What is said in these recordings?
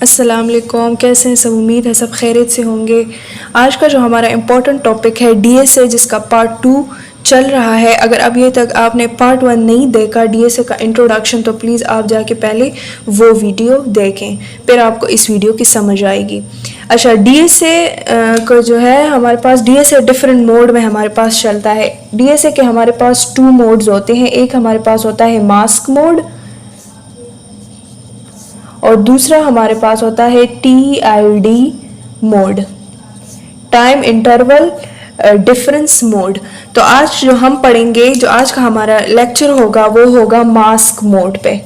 अस्सलाम वालेकुम, कैसे हैं सब। उम्मीद है सब खैरियत से होंगे। आज का जो हमारा इम्पोर्टेंट टॉपिक है डीएसए, जिसका पार्ट 2 चल रहा है। अगर अभी तक आपने पार्ट 1 नहीं देखा डीएसए का इंट्रोडक्शन, तो प्लीज़ आप जाके पहले वो वीडियो देखें, फिर आपको इस वीडियो की समझ आएगी। अच्छा, डीएसए को जो है हमारे पास डीएसए डिफरेंट मोड में हमारे पास चलता है। डीएसए के हमारे पास 2 मोड्स होते हैं। एक हमारे पास होता है मास्क मोड और दूसरा हमारे पास होता है TID mode, time interval difference mode. तो आज जो हम पढ़ेंगे, जो आज का हमारा लेक्चर होगा वो होगा मास्क मोड पे।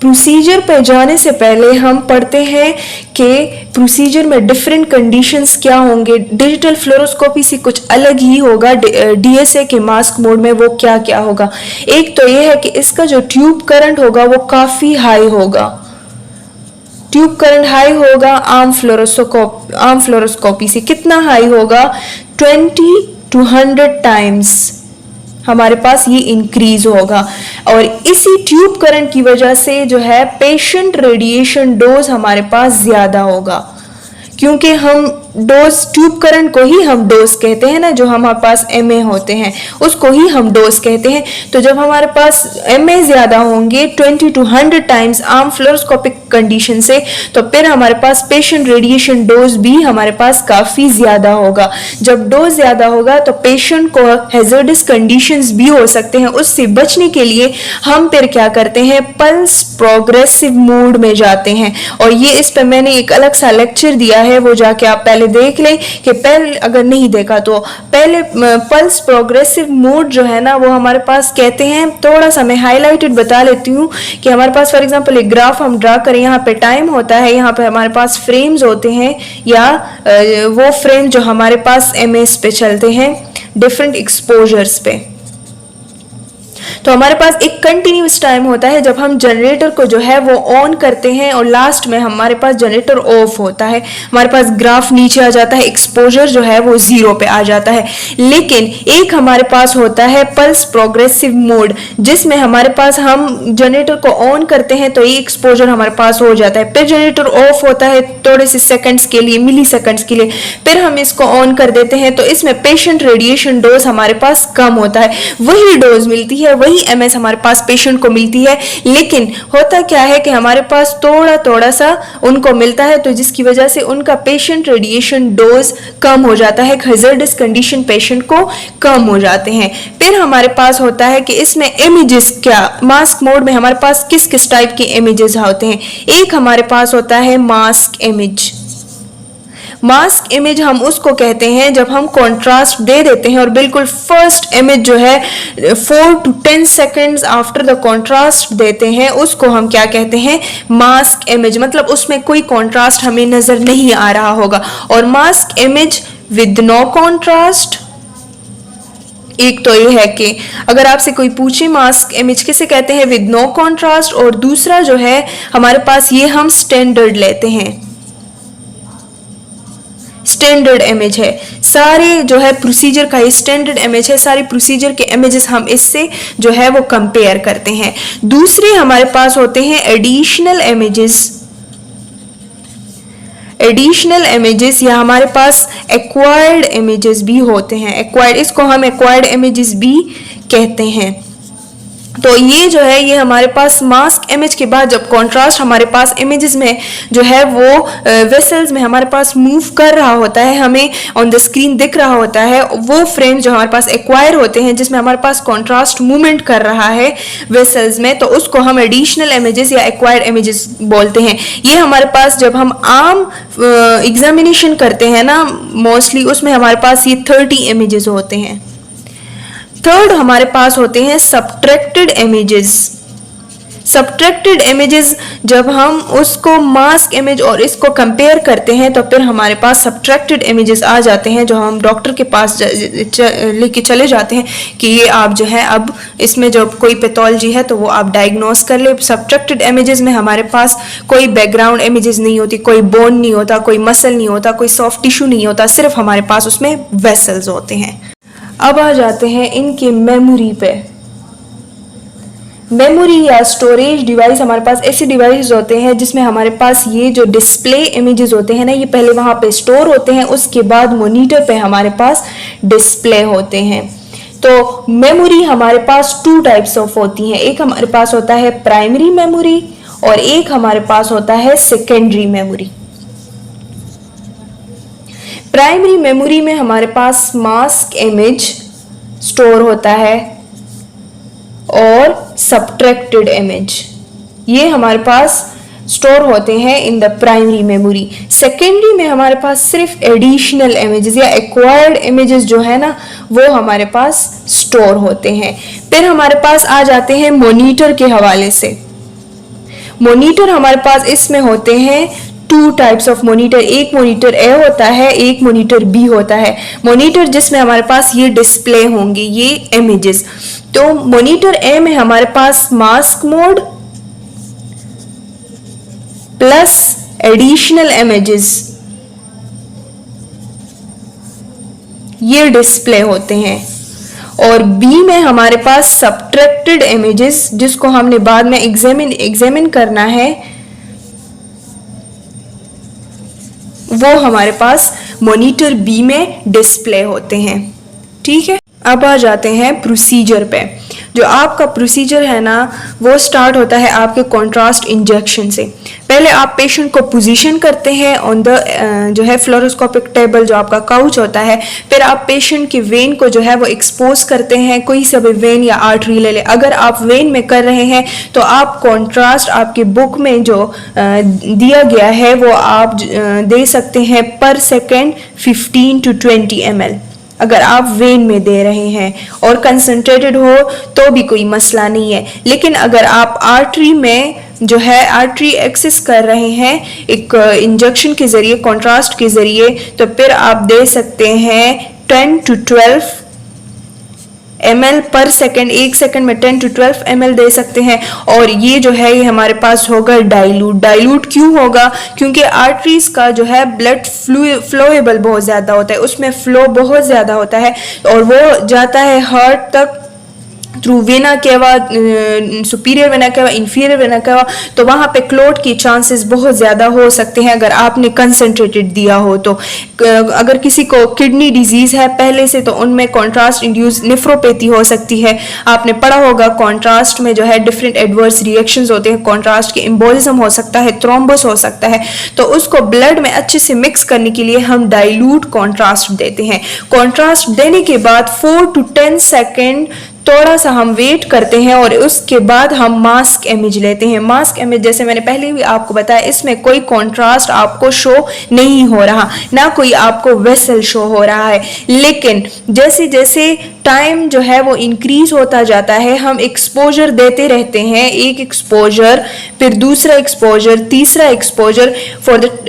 प्रोसीजर पे जाने से पहले हम पढ़ते हैं कि प्रोसीजर में डिफरेंट कंडीशंस क्या होंगे। डिजिटल फ्लोरोस्कोपी से कुछ अलग ही होगा डीएसए के मास्क मोड में। वो क्या क्या होगा, एक तो ये है कि इसका जो ट्यूब करंट होगा वो काफ़ी हाई होगा। ट्यूब करंट हाई होगा आम फ्लोरोस्कोपी से। कितना हाई होगा? 20 to 100 टाइम्स हमारे पास ये इंक्रीज होगा। और इसी ट्यूब करंट की वजह से जो है पेशेंट रेडिएशन डोज हमारे पास ज्यादा होगा, क्योंकि हम डोज, ट्यूब करंट को ही हम डोज कहते हैं ना, जो हमारे पास MA होते हैं उसको ही हम डोज कहते हैं। तो जब हमारे पास MA ज्यादा होंगे 20 to 100 टाइम्स आम फ्लोरोस्कोपिक कंडीशन से, तो फिर हमारे पास पेशेंट रेडिएशन डोज भी हमारे पास काफी ज्यादा होगा। जब डोज ज्यादा होगा तो पेशेंट को हैजर्डस कंडीशंस भी हो सकते हैं। उससे बचने के लिए हम फिर क्या करते हैं, पल्स प्रोग्रेसिव मोड में जाते हैं। और ये इस पर मैंने एक अलग सा लेक्चर दिया है, वो जाके आप पहले देख लें। कि पहले अगर नहीं देखा तो पहले पल्स प्रोग्रेसिव मोड जो है ना, वो हमारे पास कहते हैं, थोड़ा सा मैं हाईलाइटेड बता लेती हूँ कि हमारे पास फॉर एग्जांपल एक ग्राफ हम ड्रा करें, यहाँ पे टाइम होता है, यहाँ पे हमारे पास फ्रेम्स होते हैं, या वो फ्रेम जो हमारे पास MS पे चलते हैं डिफरेंट एक्सपोजर्स पे। तो हमारे पास एक कंटिन्यूस टाइम होता है जब हम जनरेटर को जो है वो ऑन करते हैं, और लास्ट में हमारे पास जनरेटर ऑफ होता है। हमारे पास ग्राफ नीचे आ जाता है, एक्सपोजर जो है वो 0 पे आ जाता है। लेकिन एक हमारे पास होता है पल्स प्रोग्रेसिव मोड, जिसमें हमारे पास हम जनरेटर को ऑन करते हैं तो ये एक्सपोजर हमारे पास हो जाता है। फिर जनरेटर ऑफ होता है थोड़े से सेकंड्स के लिए, मिली सेकंड्स के लिए, फिर हम इसको ऑन कर देते हैं, तो इसमें पेशेंट रेडिएशन डोज हमारे पास कम होता है। वही डोज मिलती है, वही MS हमारे पास पेशेंट को मिलती है, लेकिन होता क्या है कि हमारे पास थोड़ा थोड़ा सा उनको मिलता है, तो जिसकी वजह से उनका पेशेंट रेडिएशन डोज कम हो जाता है। हैजर्डस कंडीशन पेशेंट को कम हो जाते हैं। फिर हमारे पास होता है कि इसमें इमेजेस, क्या मास्क मोड में हमारे पास किस किस टाइप के इमेजेस होते हैं। एक हमारे पास होता है मास्क इमेज। मास्क इमेज हम उसको कहते हैं जब हम कंट्रास्ट दे देते हैं और बिल्कुल फर्स्ट इमेज जो है 4 to 10 seconds after the contrast देते हैं, उसको हम क्या कहते हैं, मास्क इमेज। मतलब उसमें कोई कंट्रास्ट हमें नजर नहीं आ रहा होगा। और mask image with no contrast, एक तो ये है कि अगर आपसे कोई पूछे मास्क इमेज किसे कहते हैं, विद नो कंट्रास्ट, और दूसरा जो है हमारे पास ये हम स्टैंडर्ड लेते हैं, स्टैंडर्ड इमेज है। सारे जो है प्रोसीजर का ये स्टैंडर्ड इमेज है। सारे प्रोसीजर के इमेजेस हम इससे जो है वो कंपेयर करते हैं। दूसरे हमारे पास होते हैं एडिशनल इमेजेस। एडिशनल इमेजेस या हमारे पास एक्वायर्ड इमेजेस भी होते हैं। एक्वायर्ड, इसको हम एक्वायर्ड इमेजेस भी कहते हैं। तो ये जो है, ये हमारे पास मास्क इमेज के बाद जब कंट्रास्ट हमारे पास इमेजेस में जो है वो वेसल्स में हमारे पास मूव कर रहा होता है, हमें ऑन द स्क्रीन दिख रहा होता है, वो फ्रेम जो हमारे पास एक्वायर होते हैं जिसमें हमारे पास कंट्रास्ट मूवमेंट कर रहा है वेसल्स में, तो उसको हम एडिशनल इमेजेस या एक्वायर्ड इमेजेस बोलते हैं। ये हमारे पास जब हम आम एग्जामिनेशन करते हैं ना मोस्टली, उसमें हमारे पास ये 30 इमेजेस होते हैं। थर्ड हमारे पास होते हैं सब्ट्रैक्टेड इमेजेस। सब्ट्रैक्टेड इमेजेस जब हम उसको मास्क इमेज और इसको कंपेयर करते हैं, तो फिर हमारे पास सब्ट्रैक्टेड इमेजेस आ जाते हैं, जो हम डॉक्टर के पास लेके चले जाते हैं कि ये आप जो है अब इसमें जो कोई पैथोलॉजी है तो वो आप डायग्नोस कर ले। सब्ट्रैक्टेड इमेजेस में हमारे पास कोई बैकग्राउंड इमेजेस नहीं होती, कोई बोन नहीं होता, कोई मसल नहीं होता, कोई सॉफ्ट टिश्यू नहीं होता, सिर्फ हमारे पास उसमें वेसल्स होते हैं। अब आ जाते हैं इनकी मेमोरी पे। मेमोरी या स्टोरेज डिवाइस हमारे पास ऐसे डिवाइस होते हैं जिसमें हमारे पास ये जो डिस्प्ले इमेजेस होते हैं ना, ये पहले वहाँ पे स्टोर होते हैं, उसके बाद मॉनिटर पे हमारे पास डिस्प्ले होते हैं। तो मेमोरी हमारे पास टू टाइप्स ऑफ होती हैं, एक हमारे पास होता है प्राइमरी मेमोरी और एक हमारे पास होता है सेकेंडरी मेमोरी। प्राइमरी मेमोरी में हमारे पास मास्क इमेज स्टोर होता है और सब्ट्रैक्टेड इमेज, ये हमारे पास स्टोर होते हैं in the primary memory. Secondary में हमारे पास सिर्फ एडिशनल इमेजेस या एक्वायर्ड इमेजेस जो है ना, वो हमारे पास स्टोर होते हैं। फिर हमारे पास आ जाते हैं मॉनिटर के हवाले से। मॉनिटर हमारे पास इसमें होते हैं टू टाइप्स ऑफ मॉनिटर, एक मॉनिटर ए होता है, एक मॉनिटर बी होता है। मॉनिटर जिसमें हमारे पास ये डिस्प्ले होंगे ये इमेजेस। तो मॉनिटर ए में हमारे पास mask mode plus additional images ये डिस्प्ले होते हैं, और बी में हमारे पास सब्ट्रैक्टेड इमेजेस जिसको हमने बाद में एग्जामिन करना है, वो हमारे पास मॉनिटर बी में डिस्प्ले होते हैं। ठीक है, अब आ जाते हैं प्रोसीजर पे। जो आपका प्रोसीजर है ना, वो स्टार्ट होता है आपके कॉन्ट्रास्ट इंजेक्शन से। पहले आप पेशेंट को पोजीशन करते हैं ऑन द जो है फ्लोरोस्कोपिक टेबल, जो आपका काउच होता है। फिर आप पेशेंट की वेन को जो है वो एक्सपोज करते हैं, कोई सा भी वेन या आर्टरी ले ले। अगर आप वेन में कर रहे हैं तो आप कॉन्ट्रास्ट आपके बुक में जो दिया गया है वो आप दे सकते हैं पर सेकेंड 15 to 20 ml। अगर आप वेन में दे रहे हैं और कंसंट्रेटेड हो तो भी कोई मसला नहीं है, लेकिन अगर आप आर्टरी में जो है आर्टरी एक्सेस कर रहे हैं एक इंजेक्शन के जरिए, कॉन्ट्रास्ट के जरिए, तो फिर आप दे सकते हैं 10 to 12 ml पर सेकेंड। एक सेकेंड में 10 to 12 ml दे सकते हैं। और ये जो है ये हमारे पास होगा डाइल्यूट क्यों होगा? क्योंकि आर्टरीज का जो है ब्लड फ्लोएबल बहुत ज़्यादा होता है, उसमें फ्लो बहुत ज़्यादा होता है और वो जाता है हार्ट तक through vena cava, superior vena cava, inferior vena cava. तो वहाँ पे क्लोट की चांसेस बहुत ज़्यादा हो सकते हैं अगर आपने कंसंट्रेटेड दिया हो तो। अगर किसी को किडनी डिजीज़ है पहले से तो उनमें कॉन्ट्रास्ट इंड्यूस नेफ्रोपैथी हो सकती है। आपने पढ़ा होगा कॉन्ट्रास्ट में जो है डिफरेंट एडवर्स रिएक्शंस होते हैं, कॉन्ट्रास्ट के एम्बोलिज्म हो सकता है, थ्रोम्बस हो सकता है। तो उसको ब्लड में अच्छे से मिक्स करने के लिए हम डाइल्यूट कॉन्ट्रास्ट देते हैं। कॉन्ट्रास्ट देने के बाद 4 to 10 सेकेंड थोड़ा सा हम वेट करते हैं और उसके बाद हम मास्क इमेज लेते हैं। मास्क इमेज जैसे मैंने पहले भी आपको बताया, इसमें कोई कॉन्ट्रास्ट आपको शो नहीं हो रहा, ना कोई आपको वेसल शो हो रहा है। लेकिन जैसे जैसे टाइम जो है वो इंक्रीज होता जाता है, हम एक्सपोजर देते रहते हैं, एक एक्सपोजर फिर दूसरा एक्सपोजर, तीसरा exposure.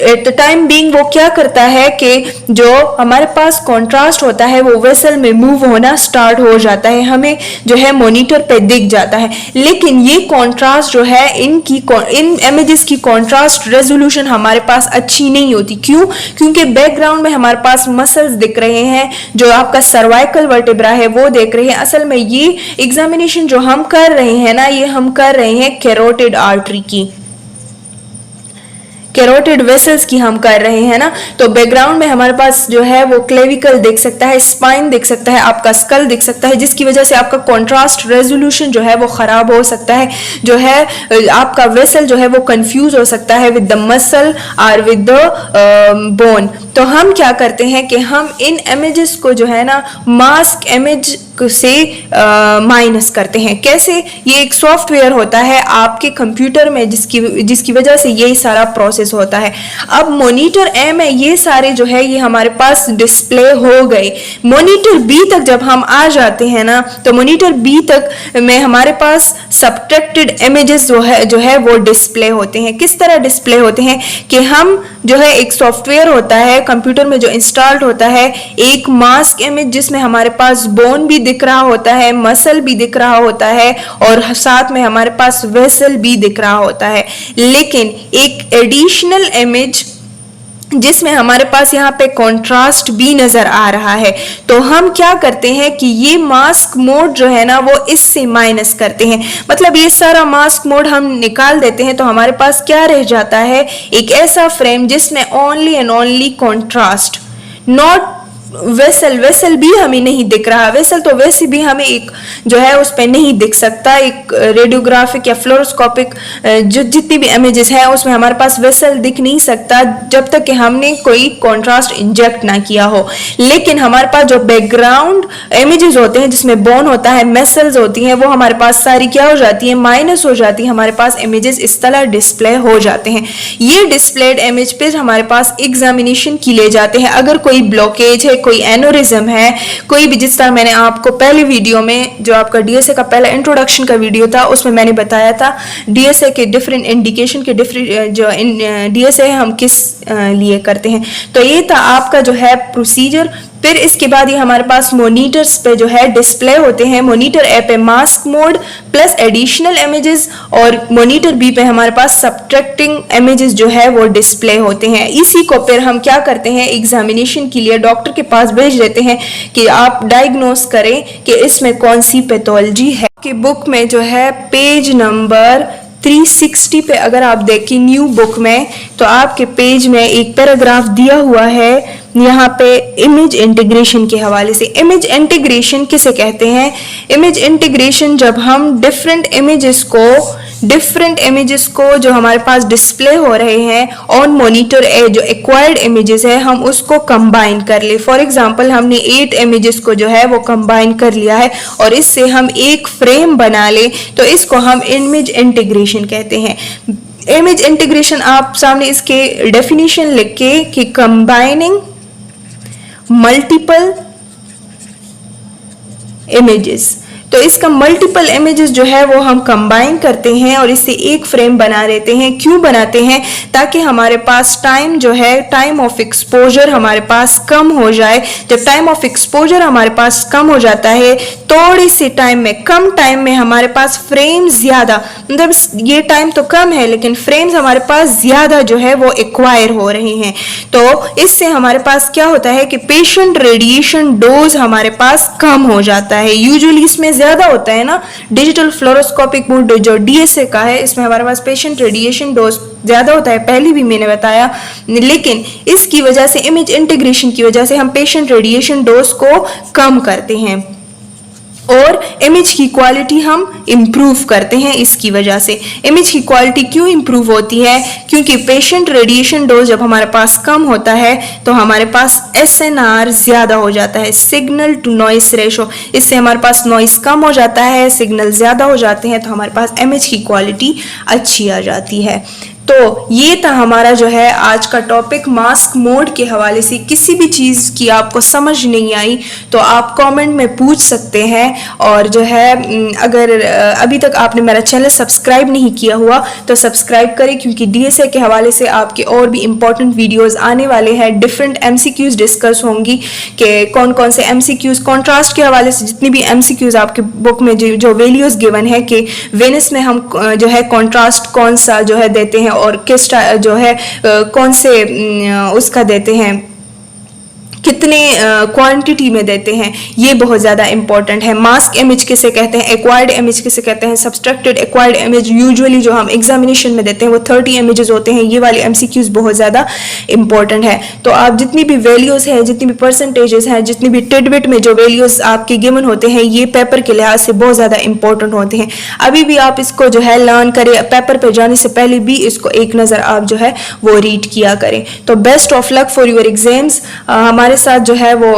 At the time being वो क्या करता है कि जो हमारे पास कॉन्ट्रास्ट होता है वो वेसल में मूव होना स्टार्ट हो जाता है, हमें जो है मॉनिटर पे दिख जाता है। लेकिन ये कॉन्ट्रास्ट जो है इन इमेजेस की कॉन्ट्रास्ट रेजोल्यूशन हमारे पास अच्छी नहीं होती। क्यों? क्योंकि बैकग्राउंड में हमारे पास मसल्स दिख रहे हैं, जो आपका सर्वाइकल वर्टेब्रा है वो देख रहे हैं। असल में ये एग्जामिनेशन जो हम कर रहे हैं ना, ये हम कर रहे हैं कैरोटिड आर्टरी की, कैरोटिड वेसल्स की हम कर रहे हैं ना। तो बैकग्राउंड में हमारे पास जो है वो क्लेविकल दिख सकता है, स्पाइन दिख सकता है, आपका स्कल दिख सकता है, जिसकी वजह से आपका कॉन्ट्रास्ट रेजोल्यूशन जो है वो खराब हो सकता है। जो है आपका वेसल जो है वो कंफ्यूज हो सकता है विद द मसल और विद द बोन। तो हम क्या करते हैं कि हम इन इमेजेस को जो है ना मास्क इमेज से माइनस करते हैं। कैसे? ये एक सॉफ्टवेयर होता है आपके कंप्यूटर में जिसकी वजह से ये सारा प्रोसेस होता है। अब मॉनिटर ए में ये सारे जो है ये हमारे पास डिस्प्ले हो गए। मॉनिटर बी तक जब हम आ जाते हैं ना, तो मॉनिटर बी तक में हमारे पास सब्ट्रैक्टेड इमेजेस जो है वो डिस्प्ले होते हैं। किस तरह डिस्प्ले होते हैं कि हम जो है एक सॉफ्टवेयर होता है कंप्यूटर में जो इंस्टॉल्ड होता है, एक मास्क इमेज जिसमें हमारे पास बोन भी दिख रहा होता है, मसल भी दिख रहा होता है और साथ में हमारे पास वेसल भी दिख रहा होता है। लेकिन एक एडिशनल इमेज जिसमें हमारे पास यहाँ पे कंट्रास्ट भी नजर आ रहा है। तो हम क्या करते हैं कि ये मास्क मोड जो है ना वो इससे माइनस करते हैं, मतलब ये सारा मास्क मोड हम निकाल देते हैं। तो हमारे पास क्या रह जाता है, एक ऐसा फ्रेम जिसमें only and only contrast, not vessel. Vessel भी हमें नहीं दिख रहा, वेसल तो वैसे भी हमें एक जो है उस पर नहीं दिख सकता। एक रेडियोग्राफिक या फ्लोरोस्कोपिक जो जितनी भी इमेजेस है उसमें हमारे पास वेसल दिख नहीं सकता जब तक कि हमने कोई कॉन्ट्रास्ट इंजेक्ट ना किया हो। लेकिन हमारे पास जो बैकग्राउंड इमेजेस होते हैं जिसमें बोन होता है, मेसल्स होती हैं, वो हमारे पास सारी क्या हो जाती है, माइनस हो जाती है। हमारे पास इमेजेस इस तरह डिस्प्ले हो जाते हैं। ये डिस्प्लेड इमेज पे हमारे पास एग्जामिनेशन की ले जाते हैं। अगर कोई ब्लॉकेज है, कोई एनोरिज्म है, कोई भी, जिस तरह मैंने आपको पहले वीडियो में जो आपका डीएसए का पहला इंट्रोडक्शन का वीडियो था उसमें मैंने बताया था डीएसए के डिफरेंट इंडिकेशन के डिफरेंट जो डीएसए है हम किस लिए करते हैं। तो ये था आपका जो है प्रोसीजर। फिर इसके बाद ये हमारे पास मॉनिटर्स पे जो है डिस्प्ले होते हैं। मॉनिटर ए पे mask mode plus additional images, और मॉनिटर बी पे हमारे पास सब्ट्रैक्टिंग इमेजेस जो है वो डिस्प्ले होते हैं। इसी को फिर हम क्या करते हैं, एग्जामिनेशन के लिए डॉक्टर के पास भेज देते हैं कि आप डायग्नोस करें कि इसमें कौन सी पैथोलॉजी है। कि बुक में जो है पेज नंबर 360 पे अगर आप देखें न्यू बुक में, तो आपके पेज में एक पैराग्राफ दिया हुआ है यहाँ पे इमेज इंटीग्रेशन के हवाले से। इमेज इंटीग्रेशन किसे कहते हैं, इमेज इंटीग्रेशन जब हम डिफरेंट इमेजेस को जो हमारे पास डिस्प्ले हो रहे हैं ऑन मॉनिटर जो एक्वायर्ड इमेजेस है हम उसको कंबाइन कर ले। फॉर एग्जांपल हमने 8 इमेजेस को जो है वो कंबाइन कर लिया है और इससे हम एक फ्रेम बना ले, तो इसको हम इमेज इंटीग्रेशन कहते हैं। इमेज इंटीग्रेशन आप सामने इसके डेफिनेशन लिख के कि कंबाइनिंग मल्टीपल इमेजेस। तो इसका मल्टीपल इमेजेस जो है वो हम कंबाइन करते हैं और इससे एक फ्रेम बना लेते हैं। क्यों बनाते हैं, ताकि हमारे पास टाइम जो है, टाइम ऑफ एक्सपोजर हमारे पास कम हो जाए। जब टाइम ऑफ एक्सपोजर हमारे पास कम हो जाता है, थोड़ी सी टाइम में, कम टाइम में हमारे पास फ्रेम ज्यादा, मतलब ये टाइम तो कम है लेकिन फ्रेम्स हमारे पास ज्यादा जो है वो एक्वायर हो रहे हैं। तो इससे हमारे पास क्या होता है कि पेशेंट रेडिएशन डोज हमारे पास कम हो जाता है। यूजुअली इसमें ज्यादा होता है ना, डिजिटल फ्लोरोस्कोपिक मोड जो डीएसए का है इसमें हमारे पास पेशेंट रेडिएशन डोज ज्यादा होता है, पहले भी मैंने बताया। लेकिन इसकी वजह से, इमेज इंटीग्रेशन की वजह से हम पेशेंट रेडिएशन डोज को कम करते हैं और इमेज की क्वालिटी हम इम्प्रूव करते हैं। इसकी वजह से इमेज की क्वालिटी क्यों इम्प्रूव होती है, क्योंकि पेशेंट रेडिएशन डोज जब हमारे पास कम होता है तो हमारे पास SNR ज्यादा हो जाता है, सिग्नल टू नॉइस रेशो। इससे हमारे पास नॉइस कम हो जाता है, सिग्नल ज्यादा हो जाते हैं, तो हमारे पास इमेज की क्वालिटी अच्छी आ जाती है। तो ये था हमारा जो है आज का टॉपिक मास्क मोड के हवाले से। किसी भी चीज़ की आपको समझ नहीं आई तो आप कमेंट में पूछ सकते हैं। और जो है अगर अभी तक आपने मेरा चैनल सब्सक्राइब नहीं किया हुआ तो सब्सक्राइब करें, क्योंकि डीएसए के हवाले से आपके और भी इम्पोर्टेंट वीडियोस आने वाले हैं। डिफरेंट MCQs डिस्कस होंगी कि कौन कौन से MCQs, कॉन्ट्रास्ट के हवाले से जितनी भी MCQs आपके बुक में जो वैल्यूज गिवन है कि वेनिस में हम जो है कॉन्ट्रास्ट कौन सा जो है देते हैं और किस जो है कौन से उसका देते हैं, कितने क्वांटिटी में देते हैं, ये बहुत ज़्यादा इंपॉर्टेंट है। मास्क इमेज किसे कहते हैं, एक्वायर्ड इमेज किसे कहते हैं, सब्सट्रैक्टेड एक्वायर्ड इमेज यूजुअली जो हम एग्जामिनेशन में देते हैं वो 30 इमेजेस होते हैं। ये वाले MCQs बहुत ज़्यादा इंपॉर्टेंट है। तो आप जितनी भी वैल्यूज़ हैं, जितनी भी परसेंटेजेस हैं, जितनी भी टिडबिट में जो वैल्यूज़ आपके गिवन होते हैं, ये पेपर के लिहाज से बहुत ज़्यादा इंपॉर्टेंट होते हैं। अभी भी आप इसको जो है लर्न करें, पेपर पे जाने से पहले भी इसको एक नज़र आप जो है वो रीड किया करें। तो best of luck for your exams. हमारे साथ जो है वो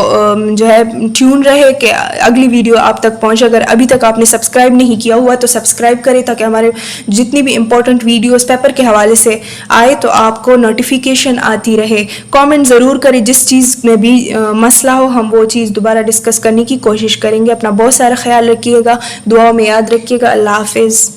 जो है ट्यून रहे कि अगली वीडियो आप तक पहुंचे। अगर अभी तक आपने सब्सक्राइब नहीं किया हुआ तो सब्सक्राइब करें, ताकि हमारे जितनी भी इंपॉर्टेंट वीडियोस पेपर के हवाले से आए तो आपको नोटिफिकेशन आती रहे। कमेंट ज़रूर करें, जिस चीज़ में भी मसला हो हम वो चीज़ दोबारा डिस्कस करने की कोशिश करेंगे। अपना बहुत सारा ख्याल रखिएगा, दुआओं में याद रखिएगा। अल्लाह हाफिज़।